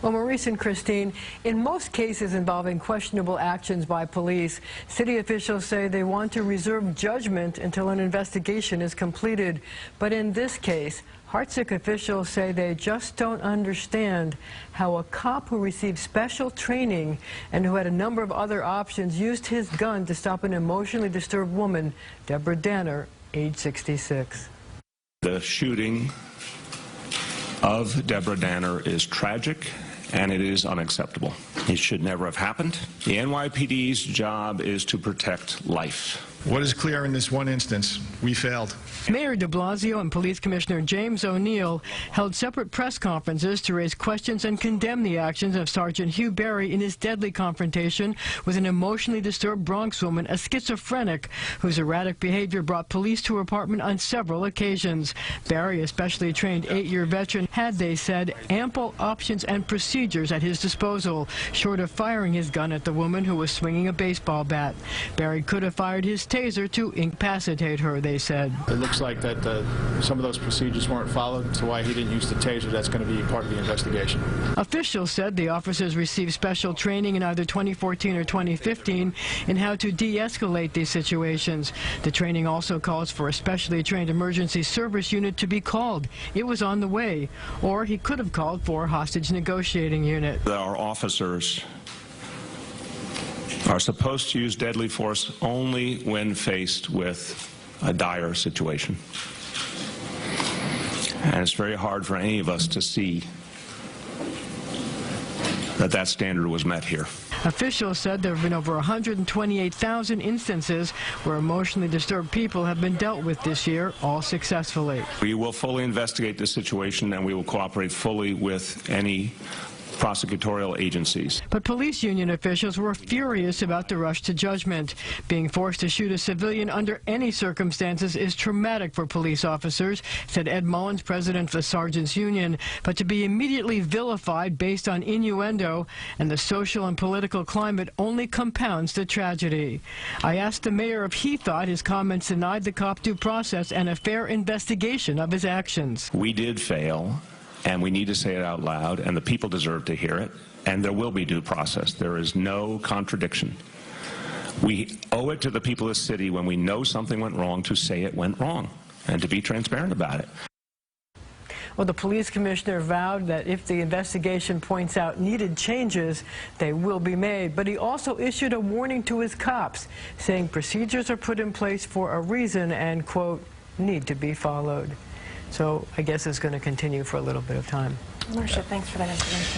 Well, Maurice and Christine, in most cases involving questionable actions by police, city officials say they want to reserve judgment until an investigation is completed. But in this case, heartsick officials say they just don't understand how a cop who received special training and who had a number of other options used his gun to stop an emotionally disturbed woman, Deborah Danner, age 66. The shooting of Deborah Danner is tragic, and it is unacceptable. It should never have happened. The NYPD's job is to protect life. What is clear in this one instance? We failed. Mayor de Blasio and Police Commissioner James O'Neill held separate press conferences to raise questions and condemn the actions of Sergeant Hugh Berry in his deadly confrontation with an emotionally disturbed Bronx woman, a schizophrenic, whose erratic behavior brought police to her apartment on several occasions. Berry, a specially trained 8-year veteran, had, they said, ample options and procedures at his disposal, short of firing his gun at the woman who was swinging a baseball bat. Berry could have fired his taser to incapacitate her, they said. It looks like that some of those procedures weren't followed, so why he didn't use the taser, that's going to be part of the investigation. Officials said the officers received special training in either 2014 or 2015 in how to de-escalate these situations. The training also calls for a specially trained emergency service unit to be called. It was on the way. Or he could have called for a hostage negotiating unit. Our officers are supposed to use deadly force only when faced with a dire situation. And it's very hard for any of us to see that that standard was met here. Officials said there have been over 128,000 instances where emotionally disturbed people have been dealt with this year, all successfully. We will fully investigate this situation, and we will cooperate fully with any prosecutorial agencies. But police union officials were furious about the rush to judgment. Being forced to shoot a civilian under any circumstances is traumatic for police officers, said Ed Mullins, president of the Sergeants Union. But to be immediately vilified based on innuendo and the social and political climate only compounds the tragedy. I asked the mayor if he thought his comments denied the cop due process and a fair investigation of his actions. We did fail, and we need to say it out loud, and the people deserve to hear it, and there will be due process. There is no contradiction. We owe it to the people of the city when we know something went wrong to say it went wrong and to be transparent about it. Well, the police commissioner vowed that if the investigation points out needed changes, they will be made. But he also issued a warning to his cops, saying procedures are put in place for a reason and, quote, need to be followed. So I guess it's going to continue for a little bit of time. Marcia, thanks for that information.